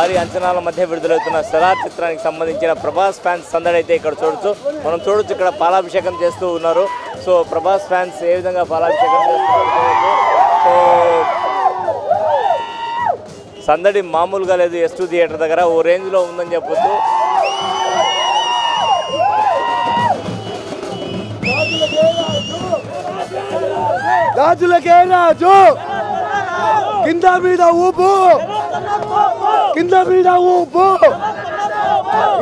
భారీ అంచనాల మధ్య విడుదలవుతున్న సలార్ చిత్రానికి సంబంధించిన ప్రభాస్ ఫ్యాన్స్ సందడి అయితే ఇక్కడ మనం చూడొచ్చు ఇక్కడ పాలాభిషేకం చేస్తూ ఉన్నారు. సో ప్రభాస్ ఫ్యాన్స్ ఏ విధంగా పాలాభిషేకం చేస్తున్నారు. సో సందడి మామూలుగా లేదు. S2 థియేటర్ దగ్గర ఓ రేంజ్లో ఉందని చెప్పొచ్చు. రాజులకే రాజు కింద మీద ఊపు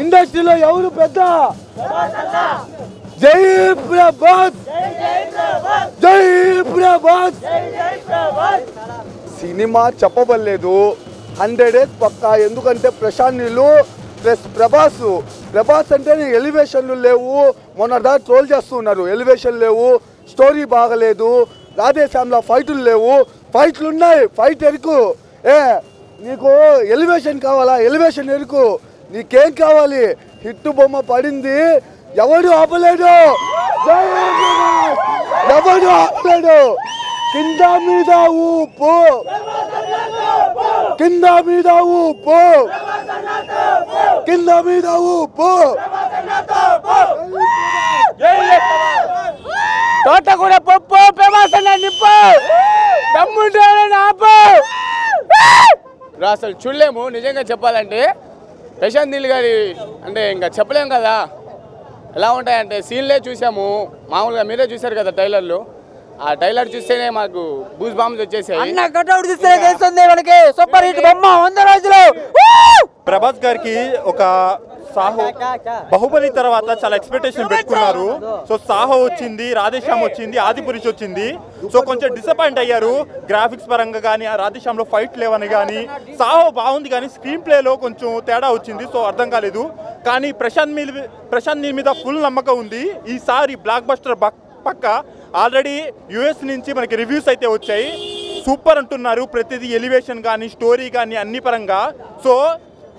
ఇండస్ట్రీలో ఎవరు పెద్ద? జై ప్రభాస్, జై ప్రభాస్. సినిమా చెప్పబడలేదు, 100 days పక్కా. ఎందుకంటే ప్రశాంత్ నీళ్ళు ప్లస్ ప్రభాస్ అంటే ఎలివేషన్లు లేవు. మొన్నదా ట్రోల్ చేస్తున్నారు, ఎలివేషన్ లేవు, స్టోరీ బాగలేదు, రాధేశ్యామ్లో ఫైట్లు లేవు. ఫైట్లు ఉన్నాయి, ఫైట్ ఎరుకు. నీకు ఎలివేషన్ కావాలా? ఎలివేషన్ ఎరుకు. నీకేం కావాలి? హిట్ బొమ్మ పడింది, ఎవడు ఆపలేడు, ఎవడు ఆపలేడు. కింద మీద ఊపు, కింద మీద ఊపు, కింద మీద ఊపు. తోట కూడా పప్పు ప్రవాసన నిప్పు తమ్ముడు ఆపు. అసలు చూడలేము నిజంగా చెప్పాలంటే. ప్రశాంత్ నీల్ గారి అంటే ఇంకా చెప్పలేము కదా ఎలా ఉంటాయంటే. సీన్లే చూసాము మామూలుగా, మీరే చూసారు కదా ట్రైలర్లు. ఆ ట్రైలర్ చూస్తేనే మాకు బూస్ బాంబ్స్ వచ్చేసాయి. సూపర్ హిట్ బొమ్మ 100 రోజులు. ప్రభాస్ గారికి ఒక సాహో, బాహుబలి తర్వాత చాలా ఎక్స్పెక్టేషన్ పెట్టుకున్నారు. సో సాహో వచ్చింది, రాధేశ్యామ్ వచ్చింది, ఆదిపురుష్ వచ్చింది. సో కొంచెం డిసప్పాయింట్ అయ్యారు గ్రాఫిక్స్ పరంగా కానీ, రాధేశ్యామ్లో ఫైట్ లేవని కానీ. సాహో బాగుంది కానీ స్క్రీన్ ప్లేలో కొంచెం తేడా వచ్చింది. సో అర్థం కాలేదు. కానీ ప్రశాంత్ నీల్ మీద ఫుల్ నమ్మకం ఉంది. ఈసారి బ్లాక్ బస్టర్ పక్క. ఆల్రెడీ US నుంచి మనకి రివ్యూస్ అయితే వచ్చాయి, సూపర్ అంటున్నారు. ప్రతిదీ ఎలివేషన్ కానీ, స్టోరీ కానీ అన్ని పరంగా. సో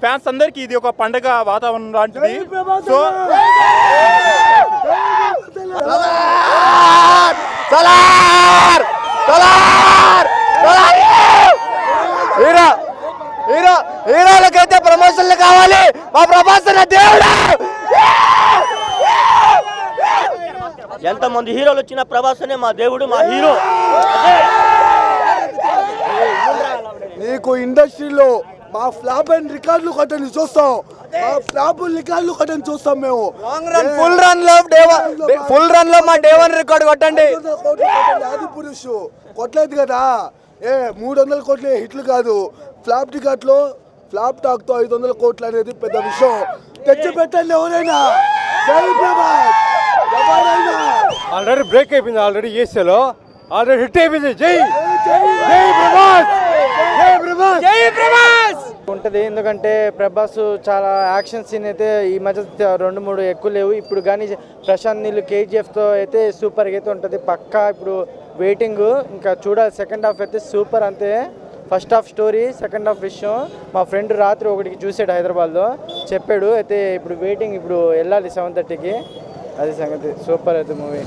ఫ్యాన్స్ అందరికీ ఇది ఒక పండగ వాతావరణం లాంటిది. సో హీరోలకైతే ప్రమోషన్లు కావాలి. మా ప్రభాస్ దేవుడు. ఎంతమంది హీరోలు వచ్చిన ప్రభాస్ అనే మా దేవుడు, మా హీరో. నీకు ఇండస్ట్రీలో మా ఫ్లాప్ అండ్ రికార్డులు కట్టని చూస్తాం, మా ఫ్లాప్ రికార్డులు కట్టని చూస్తాం మేము. ఫుల్ రన్ లో మా డే1 రికార్డు కొట్టండి. ఆదిపురుష్ కొట్టలేదు కదా, 300 కోట్ల హిట్లు కాదు. ఫ్లాప్ టికెట్లో ఫ్లాప్ టాక్ తో 500 కోట్లు అనేది పెద్ద విషయం. తెచ్చి పెట్టండి ఎవరైనా. జై ప్రభాస్. ఆల్రెడీ బ్రేక్ అయిపోయింది, ఆల్రెడీ ఏసీలో ఆల్రెడీ హిట్ అయిపోయింది. జై జై ప్రభాస్, జై ప్రభాస్, జై ప్రభాస్ ఉంటుంది. ఎందుకంటే ప్రభాస్ చాలా యాక్షన్ సీన్ అయితే ఈ మధ్య 2-3 ఎక్కువ లేవు. ఇప్పుడు కానీ ప్రశాంత్ నీళ్ళు KGFతో అయితే సూపర్గా అయితే ఉంటుంది పక్కా. ఇప్పుడు వెయిటింగ్ ఇంకా చూడాలి. సెకండ్ హాఫ్ అయితే సూపర్ అంతే. First half story, second half విషయం. మా ఫ్రెండ్ రాత్రి 1కి చూసాడు హైదరాబాద్లో, చెప్పాడు. అయితే ఇప్పుడు వెయిటింగ్, ఇప్పుడు వెళ్ళాలి 7:30కి. అది సంగతి. సూపర్ అయితే మూవీ.